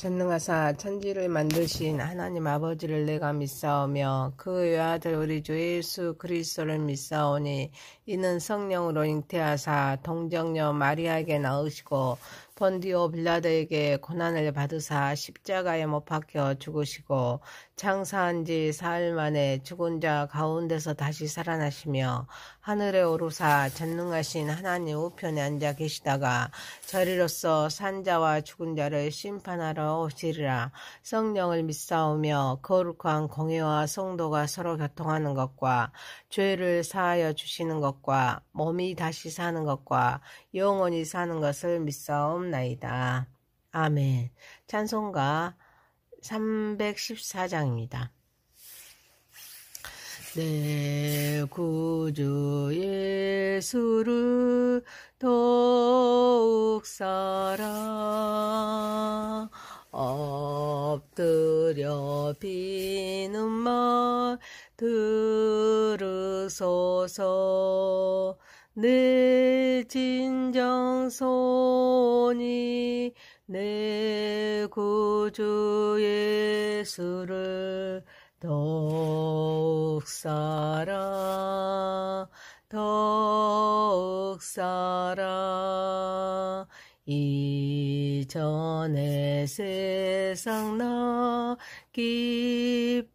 전능하사 천지를 만드신 하나님 아버지를 내가 믿사오며 그 외아들 우리 주 예수 그리스도를 믿사오니 이는 성령으로 잉태하사 동정녀 마리아에게 낳으시고 본디오 빌라도에게 고난을 받으사 십자가에 못 박혀 죽으시고 장사한 지 사흘 만에 죽은 자 가운데서 다시 살아나시며 하늘에 오르사 전능하신 하나님 우편에 앉아 계시다가 저리로서 산 자와 죽은 자를 심판하러 오시리라. 성령을 믿사오며 거룩한 공회와 성도가 서로 교통하는 것과 죄를 사하여 주시는 것과 몸이 다시 사는 것과 영원히 사는 것을 믿사옵나이다. 아멘. 찬송가 314장입니다. 내 구주 예수를 더욱 사랑 엎드려 비는 말 들으소서. 내 진정손이 내 구주 예수를 더욱 사랑 이전에 세상 나 기뻤어도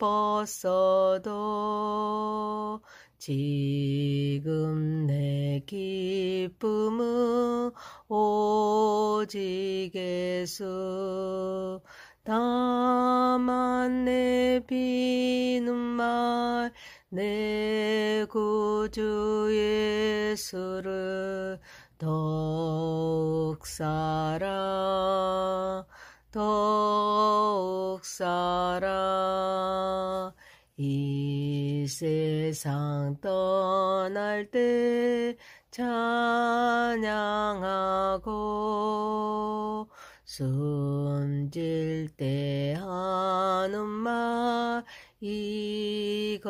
지금 내 기쁨은 오직 예수. 다만 내 비는 말 내 구주 예수를 더욱 사랑 이 세상 떠날 때 찬양하고 숨질 때 하는 말 이것일세.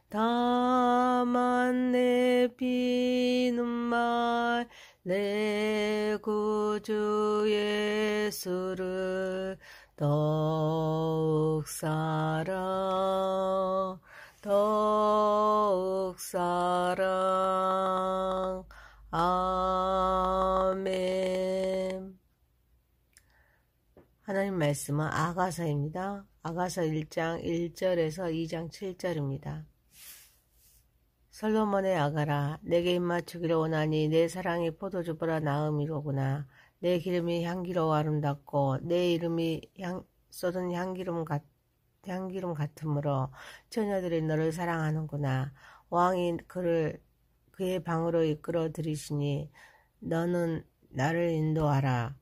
다만 내 비는 말 내 구주 예수를 더욱 사랑 아멘. 하나님 말씀은 아가서입니다. 아가서 1장 1절에서 2장 7절입니다. 솔로몬의 아가라, 내게 입맞추기를 원하니 내 사랑이 포도주보다 나음이로구나. 내 기름이 향기로워 아름답고 내 이름이 쏟은 향기름 같으므로 처녀들이 너를 사랑하는구나. 왕이 그의 방으로 이끌어 들이시니 너는 나를 인도하라.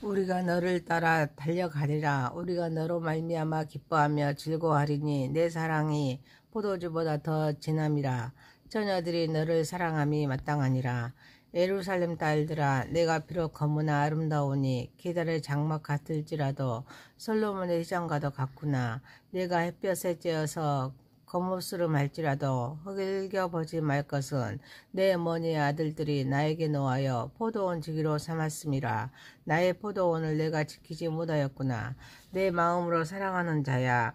우리가 너를 따라 달려가리라. 우리가 너로 말미암아 기뻐하며 즐거워하리니 내 사랑이 포도주보다 더 진함이라. 처녀들이 너를 사랑함이 마땅하니라. 예루살렘 딸들아, 내가 비록 거무나 아름다우니 계달의 장막 같을지라도 솔로몬의 시장과도 같구나. 내가 햇볕에 쬐어서 겉모습을 할지라도 흙일겨 보지 말 것은 내 머니의 아들들이 나에게 노하여 포도원 지기로 삼았음이라. 나의 포도원을 내가 지키지 못하였구나. 내 마음으로 사랑하는 자야,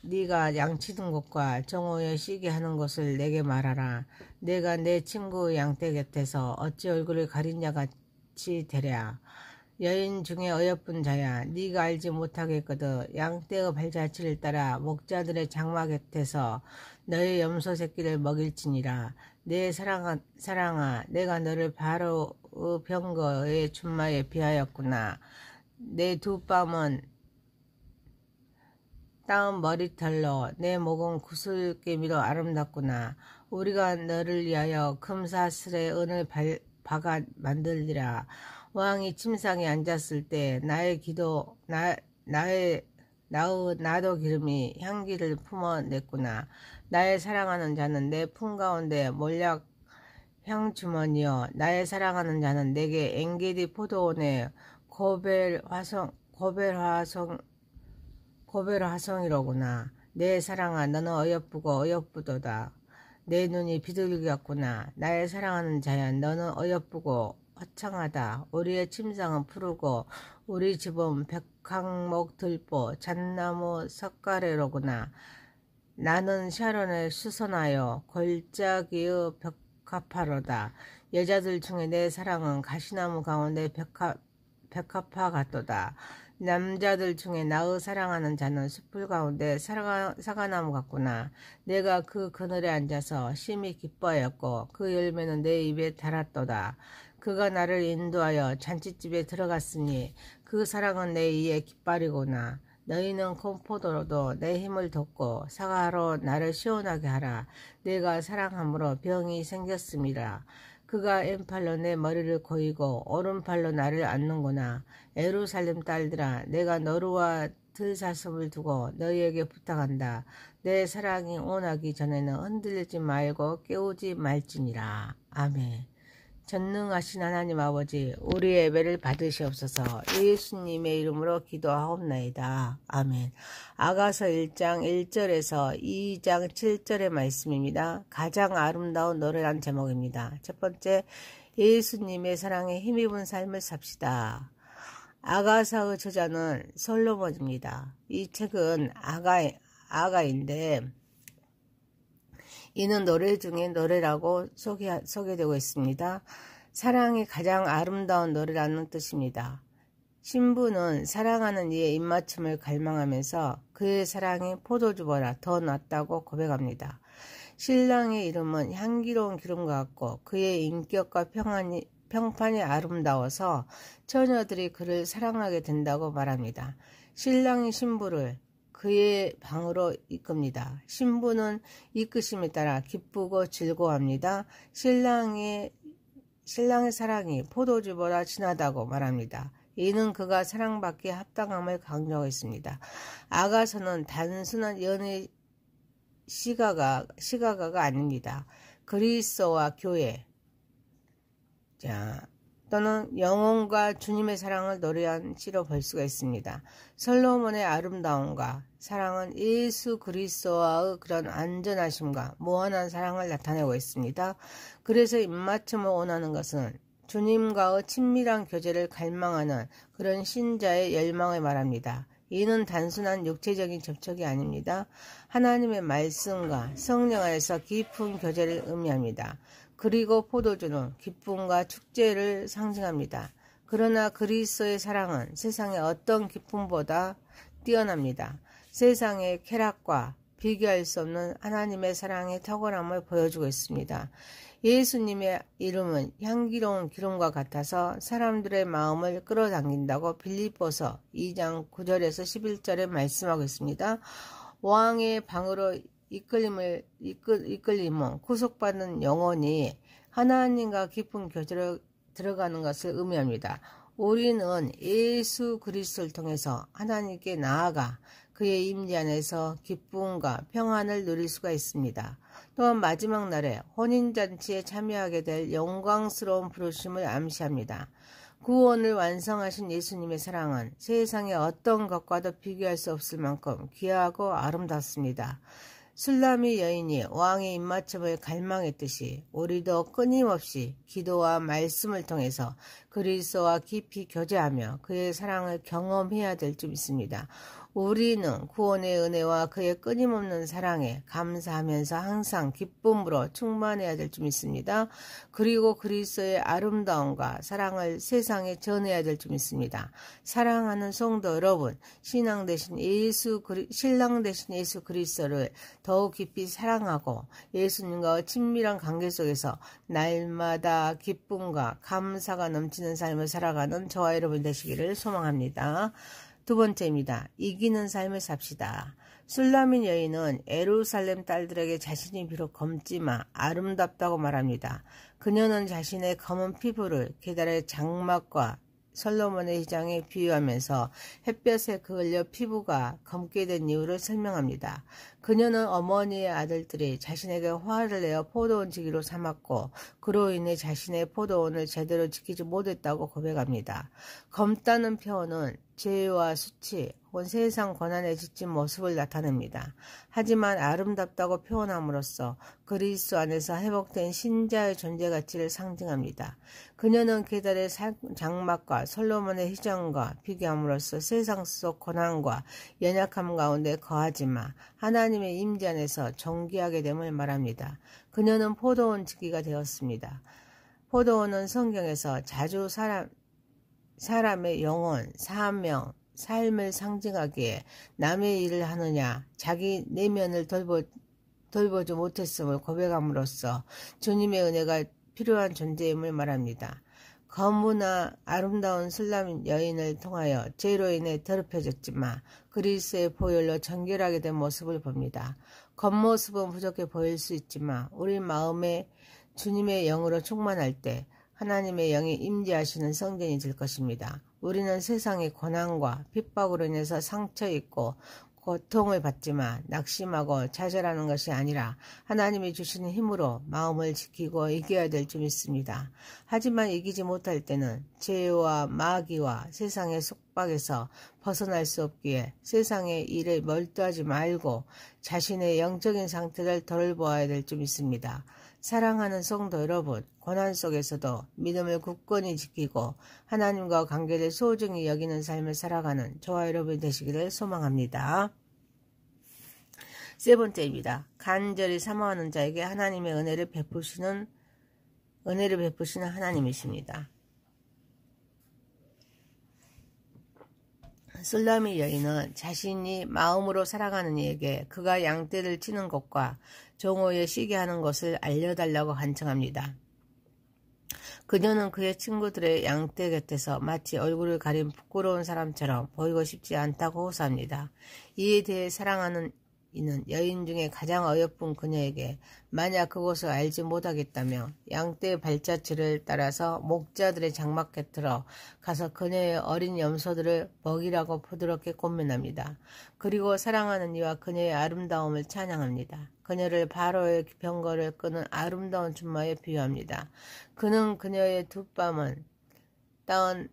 네가 양치는 곳과 정오에 쉬게 하는 곳을 내게 말하라. 내가 내 친구의 양떼 곁에서 어찌 얼굴을 가린 자같이 되랴. 여인 중에 어여쁜 자야, 네가 알지 못하겠거든. 양떼의 발자취를 따라 목자들의 장막 곁에서 너의 염소 새끼를 먹일지니라. 내 사랑아, 내가 너를 바로 병거의 준마에 비하였구나. 내 두 뺨은 따은 머리털로 내 목은 구슬개미로 아름답구나. 우리가 너를 위하여 금사슬에 은을 박아 만들리라. 왕이 침상에 앉았을 때 나도 기름이 향기를 품어냈구나. 나의 사랑하는 자는 내 품 가운데 몰약 향주머니여. 나의 사랑하는 자는 내게 엔게디 포도원에 고벨 화성 고벨 화성이로구나. 내 사랑아 너는 어여쁘고 어여쁘도다. 내 눈이 비둘기같구나. 나의 사랑하는 자야 너는 어여쁘고 화창하다. 우리의 침상은 푸르고 우리 집은 백항목 들보 잣나무 석가래로구나. 나는 샤론에 수선하여 골짜기의 백합화로다. 여자들 중에 내 사랑은 가시나무 가운데 백합화 같도다. 남자들 중에 나의 사랑하는 자는 숯불 가운데 사과나무 같구나. 내가 그 그늘에 앉아서 심히 기뻐하였고 그 열매는 내 입에 달았도다. 그가 나를 인도하여 잔치집에 들어갔으니 그 사랑은 내 이에 깃발이구나. 너희는 콩포도로도 내 힘을 돋고 사과로 나를 시원하게 하라. 내가 사랑함으로 병이 생겼음이라. 그가 왼팔로 내 머리를 고이고 오른팔로 나를 안는구나. 예루살렘 딸들아, 내가 너루와 들사슴을 두고 너희에게 부탁한다. 내 사랑이 온하기 전에는 흔들리지 말고 깨우지 말지니라. 아멘. 전능하신 하나님 아버지, 우리의 예배를 받으시옵소서. 예수님의 이름으로 기도하옵나이다. 아멘. 아가서 1장 1절에서 2장 7절의 말씀입니다. 가장 아름다운 노래란 제목입니다. 첫 번째, 예수님의 사랑에 힘입은 삶을 삽시다. 아가서의 저자는 솔로몬입니다. 이 책은 아가인데 이는 노래 중에 노래라고 소개되고 있습니다. 사랑이 가장 아름다운 노래라는 뜻입니다. 신부는 사랑하는 이의 입맞춤을 갈망하면서 그의 사랑이 포도주보다 더 낫다고 고백합니다. 신랑의 이름은 향기로운 기름과 같고 그의 인격과 평판이 아름다워서 처녀들이 그를 사랑하게 된다고 말합니다. 신랑이 신부를 그의 방으로 이끕니다. 신부는 이끄심에 따라 기쁘고 즐거워합니다. 신랑의 사랑이 포도주보다 진하다고 말합니다. 이는 그가 사랑받기에 합당함을 강조했습니다. 아가서는 단순한 연애 시가가가 아닙니다. 그리스도와 교회, 또는 영혼과 주님의 사랑을 노래한 시로 볼 수가 있습니다. 솔로몬의 아름다움과 사랑은 예수 그리스도와의 그런 안전하심과 무한한 사랑을 나타내고 있습니다. 그래서 입맞춤을 원하는 것은 주님과의 친밀한 교제를 갈망하는 그런 신자의 열망을 말합니다. 이는 단순한 육체적인 접촉이 아닙니다. 하나님의 말씀과 성령 안에서 깊은 교제를 의미합니다. 그리고 포도주는 기쁨과 축제를 상징합니다. 그러나 그리스도의 사랑은 세상의 어떤 기쁨보다 뛰어납니다. 세상의 쾌락과 비교할 수 없는 하나님의 사랑의 탁월함을 보여주고 있습니다. 예수님의 이름은 향기로운 기름과 같아서 사람들의 마음을 끌어당긴다고 빌립보서 2장 9절에서 11절에 말씀하고 있습니다. 왕의 방으로 이끌림은 구속받는 영혼이 하나님과 깊은 교제로 들어가는 것을 의미합니다. 우리는 예수 그리스도를 통해서 하나님께 나아가 그의 임재 안에서 기쁨과 평안을 누릴 수가 있습니다. 또한 마지막 날에 혼인잔치에 참여하게 될 영광스러운 부르심을 암시합니다. 구원을 완성하신 예수님의 사랑은 세상의 어떤 것과도 비교할 수 없을 만큼 귀하고 아름답습니다. 술라미 여인이 왕의 입맞춤을 갈망했듯이 우리도 끊임없이 기도와 말씀을 통해서 그리스도와 깊이 교제하며 그의 사랑을 경험해야 될 줄 믿습니다. 우리는 구원의 은혜와 그의 끊임없는 사랑에 감사하면서 항상 기쁨으로 충만해야 될 줄 믿습니다. 그리고 그리스도의 아름다움과 사랑을 세상에 전해야 될 줄 믿습니다. 사랑하는 성도 여러분, 신랑 대신 예수 그리스도를 더욱 깊이 사랑하고 예수님과 친밀한 관계 속에서 날마다 기쁨과 감사가 넘치는 삶을 살아가는 저와 여러분 되시기를 소망합니다. 두 번째입니다. 이기는 삶을 삽시다. 술라민 여인은 예루살렘 딸들에게 자신이 비록 검지만 아름답다고 말합니다. 그녀는 자신의 검은 피부를 계달의 장막과 솔로몬의 휘장에 비유하면서 햇볕에 그을려 피부가 검게 된 이유를 설명합니다. 그녀는 어머니의 아들들이 자신에게 화를 내어 포도원 지기로 삼았고 그로 인해 자신의 포도원을 제대로 지키지 못했다고 고백합니다. 검다는 표현은 죄와 수치, 혹은 세상 고난에 지친 모습을 나타냅니다. 하지만 아름답다고 표현함으로써 그리스도 안에서 회복된 신자의 존재 가치를 상징합니다. 그녀는 계달의 장막과 솔로몬의 희정과 비교함으로써 세상 속 고난과 연약함 가운데 거하지만 하나님의 임재 안에서 존귀하게 됨을 말합니다. 그녀는 포도원 지기가 되었습니다. 포도원은 성경에서 자주 사람의 영혼, 사명, 삶을 상징하기에 남의 일을 하느냐, 자기 내면을 돌보지 못했음을 고백함으로써 주님의 은혜가 필요한 존재임을 말합니다. 거무나 아름다운 술람 여인을 통하여 죄로 인해 더럽혀졌지만 그리스도의 보혈로 정결하게 된 모습을 봅니다. 겉모습은 부족해 보일 수 있지만 우리 마음에 주님의 영으로 충만할 때 하나님의 영이 임재하시는 성전이 될 것입니다. 우리는 세상의 고난과 핍박으로 인해서 상처 입고 고통을 받지만 낙심하고 좌절하는 것이 아니라 하나님이 주시는 힘으로 마음을 지키고 이겨야 될 줄 믿습니다. 하지만 이기지 못할 때는 죄와 마귀와 세상의 속박에서 벗어날 수 없기에 세상의 일에 몰두하지 말고 자신의 영적인 상태를 돌보아야 될 줄 믿습니다. 사랑하는 성도 여러분, 고난 속에서도 믿음을 굳건히 지키고 하나님과 관계를 소중히 여기는 삶을 살아가는 저와 여러분이 되시기를 소망합니다. 세 번째입니다. 간절히 사모하는 자에게 하나님의 은혜를 베푸시는 하나님이십니다. 술라미 여인은 자신이 마음으로 살아가는 이에게 그가 양떼를 치는 곳과 종호에 쉬게 하는 것을 알려달라고 간청합니다. 그녀는 그의 친구들의 양떼 곁에서 마치 얼굴을 가린 부끄러운 사람처럼 보이고 싶지 않다고 호소합니다. 이에 대해 사랑하는 이는 여인 중에 가장 어여쁜 그녀에게 만약 그곳을 알지 못하겠다며 양떼의 발자취를 따라서 목자들의 장막 곁으로 가서 그녀의 어린 염소들을 먹이라고 부드럽게 권면합니다. 그리고 사랑하는 이와 그녀의 아름다움을 찬양합니다. 그녀를 바로의 병거를 끄는 아름다운 춘마에 비유합니다. 그는 그녀의 두 뺨은 따은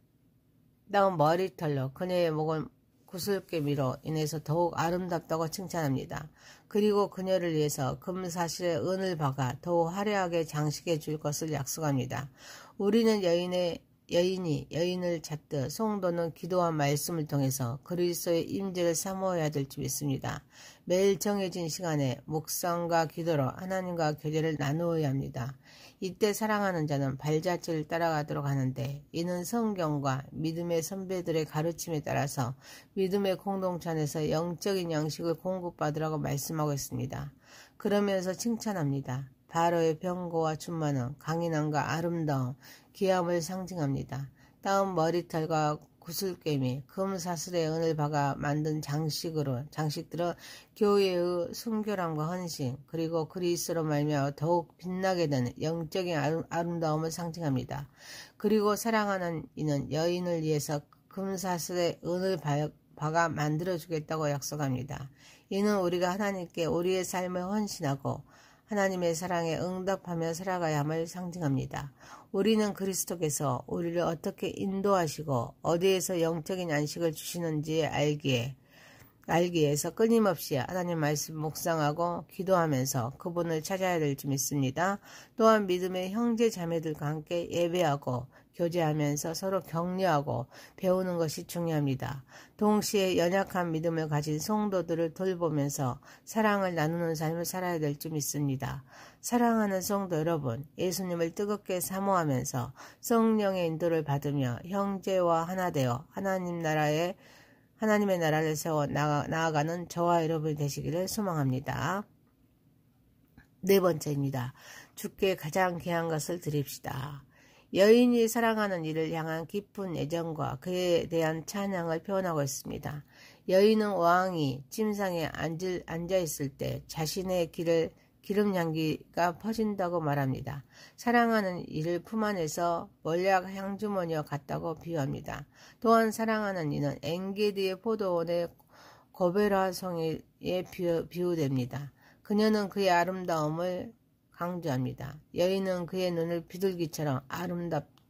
머리털로 그녀의 목은 구슬개미로 인해서 더욱 아름답다고 칭찬합니다. 그리고 그녀를 위해서 금사실에 은을 박아 더욱 화려하게 장식해 줄 것을 약속합니다. 우리는 여인이 여인을 찾듯 성도는 기도와 말씀을 통해서 그리스도의 임재를 사모해야 될 줄 믿습니다. 매일 정해진 시간에 묵상과 기도로 하나님과 교제를 나누어야 합니다. 이때 사랑하는 자는 발자취를 따라가도록 하는데 이는 성경과 믿음의 선배들의 가르침에 따라서 믿음의 공동체 안에서 영적인 양식을 공급받으라고 말씀하고 있습니다. 그러면서 칭찬합니다. 바로의 병고와 춘마는 강인함과 아름다움, 귀함을 상징합니다. 따은 머리털과 구슬개미, 금사슬에 은을 박아 만든 장식들은 교회의 순결함과 헌신, 그리고 그리스도로 말미암아 더욱 빛나게 되는 영적인 아름다움을 상징합니다. 그리고 사랑하는 이는 여인을 위해서 금사슬에 은을 박아 만들어주겠다고 약속합니다. 이는 우리가 하나님께 우리의 삶을 헌신하고 하나님의 사랑에 응답하며 살아가야 함을 상징합니다. 우리는 그리스도께서 우리를 어떻게 인도하시고 어디에서 영적인 안식을 주시는지 알기 위해서 끊임없이 하나님 말씀 묵상하고 기도하면서 그분을 찾아야 될 줄 믿습니다. 또한 믿음의 형제 자매들과 함께 예배하고 교제하면서 서로 격려하고 배우는 것이 중요합니다. 동시에 연약한 믿음을 가진 성도들을 돌보면서 사랑을 나누는 삶을 살아야 될 줄 믿습니다. 사랑하는 성도 여러분, 예수님을 뜨겁게 사모하면서 성령의 인도를 받으며 형제와 하나 되어 하나님의 나라를 세워 나아가는 저와 여러분이 되시기를 소망합니다. 네 번째입니다. 주께 가장 귀한 것을 드립시다. 여인이 사랑하는 이를 향한 깊은 애정과 그에 대한 찬양을 표현하고 있습니다. 여인은 왕이 침상에 앉아있을 때 자신의 기름 향기가 퍼진다고 말합니다. 사랑하는 이를 품 안에서 몰약 향주머니와 같다고 비유합니다. 또한 사랑하는 이는 엔게디의 포도원의 고베라 성에 비유됩니다. 그녀는 그의 아름다움을 강조합니다. 여인은 그의 눈을 비둘기처럼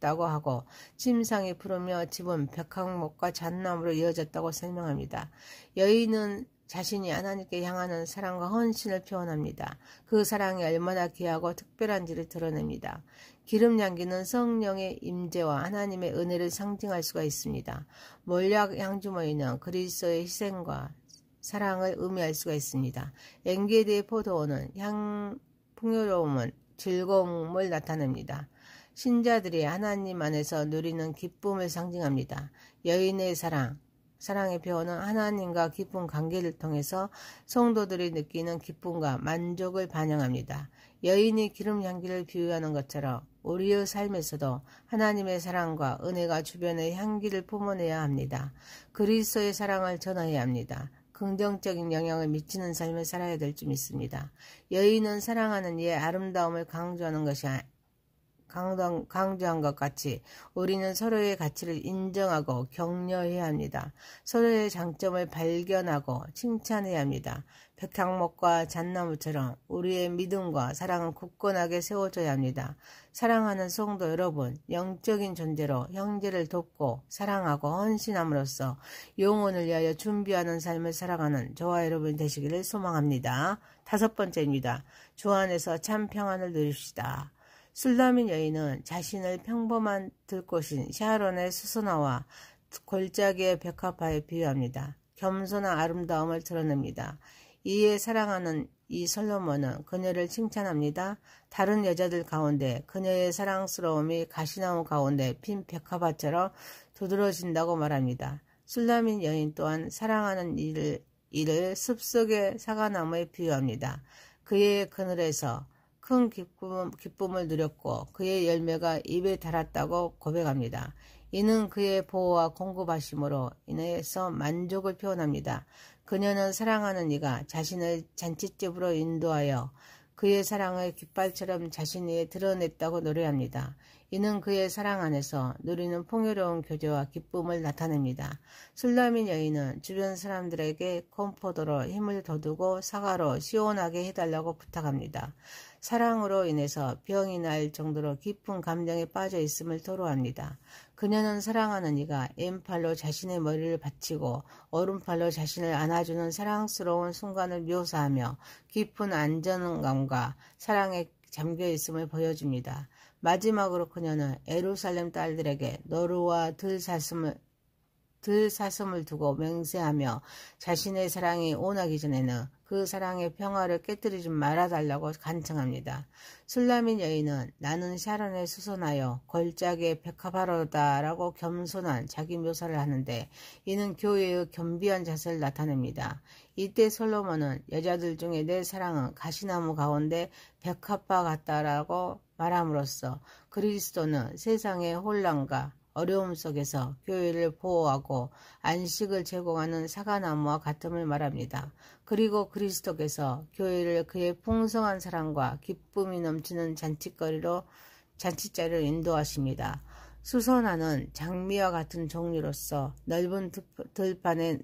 춥다고 하고 침상이 푸르며 집은 백향목과 잣나무로 이어졌다고 설명합니다. 여인은 자신이 하나님께 향하는 사랑과 헌신을 표현합니다. 그 사랑이 얼마나 귀하고 특별한지를 드러냅니다. 기름 향기는 성령의 임재와 하나님의 은혜를 상징할 수가 있습니다. 몰약 향주머니는 그리스도의 희생과 사랑을 의미할 수가 있습니다. 엔게디의 포도원은 풍요로움은 즐거움을 나타냅니다. 신자들이 하나님 안에서 누리는 기쁨을 상징합니다. 여인의 사랑의 표현은 하나님과 깊은 관계를 통해서 성도들이 느끼는 기쁨과 만족을 반영합니다. 여인이 기름 향기를 비유하는 것처럼 우리의 삶에서도 하나님의 사랑과 은혜가 주변에 향기를 뿜어내야 합니다. 그리스도의 사랑을 전해야 합니다. 긍정적인 영향을 미치는 삶을 살아야 될 줄 믿습니다. 여인은 사랑하는 이의 아름다움을 강조한 것 같이 우리는 서로의 가치를 인정하고 격려해야 합니다. 서로의 장점을 발견하고 칭찬해야 합니다. 백향목과 잣나무처럼 우리의 믿음과 사랑은 굳건하게 세워져야 합니다. 사랑하는 성도 여러분, 영적인 존재로 형제를 돕고 사랑하고 헌신함으로써 영혼을 위하여 준비하는 삶을 살아가는 저와 여러분 되시기를 소망합니다. 5번째입니다. 주 안에서 참 평안을 누립시다. 술라민 여인은 자신을 평범한 들꽃인 샤론의 수선화와 골짜기의 백합화에 비유합니다. 겸손한 아름다움을 드러냅니다. 이에 사랑하는 이 솔로몬은 그녀를 칭찬합니다. 다른 여자들 가운데 그녀의 사랑스러움이 가시나무 가운데 핀 백합화처럼 두드러진다고 말합니다. 술라민 여인 또한 사랑하는 이를 숲속의 사과나무에 비유합니다. 그의 그늘에서 큰 기쁨을 누렸고 그의 열매가 입에 달았다고 고백합니다. 이는 그의 보호와 공급하심으로 인해서 만족을 표현합니다. 그녀는 사랑하는 이가 자신을 잔치집으로 인도하여 그의 사랑을 깃발처럼 자신 위에 드러냈다고 노래합니다. 이는 그의 사랑 안에서 누리는 풍요로운 교제와 기쁨을 나타냅니다. 술라민 여인은 주변 사람들에게 컴포도로 힘을 돋우고 사과로 시원하게 해달라고 부탁합니다. 사랑으로 인해서 병이 날 정도로 깊은 감정에 빠져 있음을 토로합니다. 그녀는 사랑하는 이가 왼팔로 자신의 머리를 받치고 오른팔로 자신을 안아주는 사랑스러운 순간을 묘사하며 깊은 안정감과 사랑에 잠겨 있음을 보여줍니다. 마지막으로 그녀는 예루살렘 딸들에게 노루와 들사슴을 두고 맹세하며 자신의 사랑이 온하기 전에는 그 사랑의 평화를 깨뜨리지 말아달라고 간청합니다. 술라민 여인은 나는 샤론에 수선하여 골짜기의 백합화로다라고 겸손한 자기 묘사를 하는데 이는 교회의 겸비한 자세를 나타냅니다. 이때 솔로몬은 여자들 중에 내 사랑은 가시나무 가운데 백합화 같다라고 말함으로써 그리스도는 세상의 혼란과 어려움 속에서 교회를 보호하고 안식을 제공하는 사과나무와 같음을 말합니다. 그리고 그리스도께서 교회를 그의 풍성한 사랑과 기쁨이 넘치는 잔치자리로 인도하십니다. 수선화는 장미와 같은 종류로서 넓은 들판에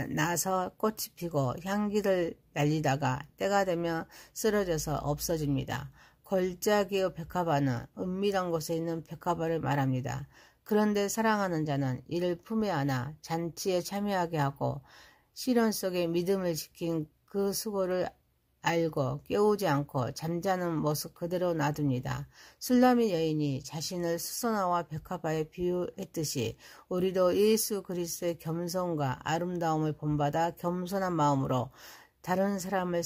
나서 꽃이 피고 향기를 날리다가 때가 되면 쓰러져서 없어집니다. 골짜기의 백합화는 은밀한 곳에 있는 백합화를 말합니다. 그런데 사랑하는 자는 이를 품에 안아 잔치에 참여하게 하고 시련 속에 믿음을 지킨 그 수고를 알고 깨우지 않고 잠자는 모습 그대로 놔둡니다. 술라민 여인이 자신을 수선화와 백합화에 비유했듯이 우리도 예수 그리스도의 겸손과 아름다움을 본받아 겸손한 마음으로 다른 사람을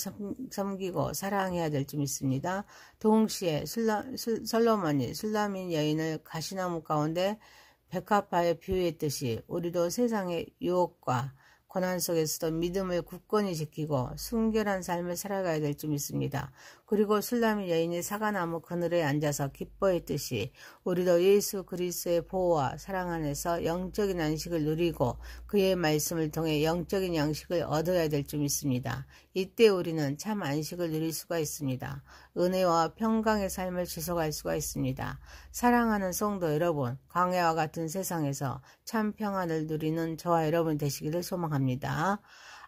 섬기고 사랑해야 될 줄 믿습니다. 동시에 솔로몬이 술라민 여인을 가시나무 가운데 백합화에 비유했듯이 우리도 세상의 유혹과 고난 속에서도 믿음을 굳건히 지키고 순결한 삶을 살아가야 될 줄 믿습니다. 그리고 술라민 여인이 사과나무 그늘에 앉아서 기뻐했듯이 우리도 예수 그리스도의 보호와 사랑 안에서 영적인 안식을 누리고 그의 말씀을 통해 영적인 양식을 얻어야 될 줄 믿습니다. 이때 우리는 참 안식을 누릴 수가 있습니다. 은혜와 평강의 삶을 지속할 수가 있습니다. 사랑하는 성도 여러분, 광야와 같은 세상에서 참 평안을 누리는 저와 여러분 되시기를 소망합니다.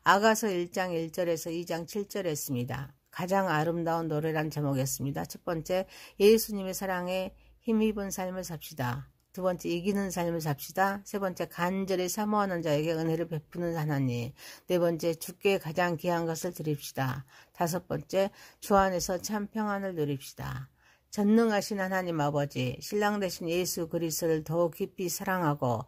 아가서 1장 1절에서 2장 7절에 있습니다. 가장 아름다운 노래란 제목이었습니다. 첫 번째, 예수님의 사랑에 힘입은 삶을 삽시다. 두 번째, 이기는 삶을 삽시다. 세 번째, 간절히 사모하는 자에게 은혜를 베푸는 하나님. 네 번째, 주께 가장 귀한 것을 드립시다. 다섯 번째, 주 안에서 참 평안을 누립시다. 전능하신 하나님 아버지, 신랑 되신 예수 그리스도를 더욱 깊이 사랑하고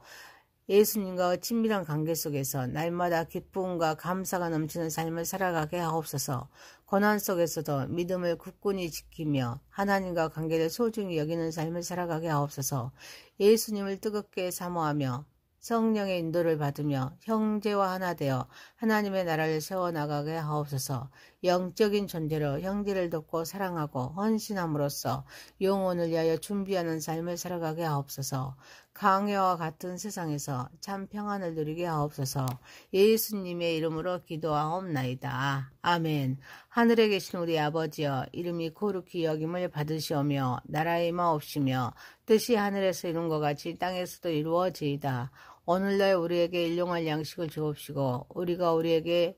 예수님과 친밀한 관계 속에서 날마다 기쁨과 감사가 넘치는 삶을 살아가게 하옵소서. 고난 속에서도 믿음을 굳건히 지키며 하나님과 관계를 소중히 여기는 삶을 살아가게 하옵소서. 예수님을 뜨겁게 사모하며 성령의 인도를 받으며 형제와 하나 되어 하나님의 나라를 세워나가게 하옵소서. 영적인 존재로 형제를 돕고 사랑하고 헌신함으로써 영혼을 위하여 준비하는 삶을 살아가게 하옵소서. 강해와 같은 세상에서 참 평안을 누리게 하옵소서. 예수님의 이름으로 기도하옵나이다. 아멘. 하늘에 계신 우리 아버지여, 이름이 거룩히 여김을 받으시오며 나라의 임하옵시며 뜻이 하늘에서 이룬 것 같이 땅에서도 이루어지이다. 오늘날 우리에게 일용할 양식을 주옵시고 우리가 우리에게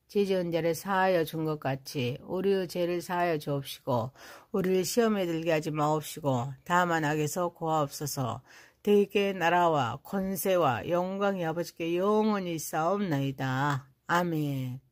죄 지은 자를 사하여 준 것 같이 우리의 죄를 사하여 주옵시고 우리를 시험에 들게 하지 마옵시고 다만 악에서 구하옵소서. 대개 나라와 권세와 영광이 아버지께 영원히 있사옵나이다. 아멘.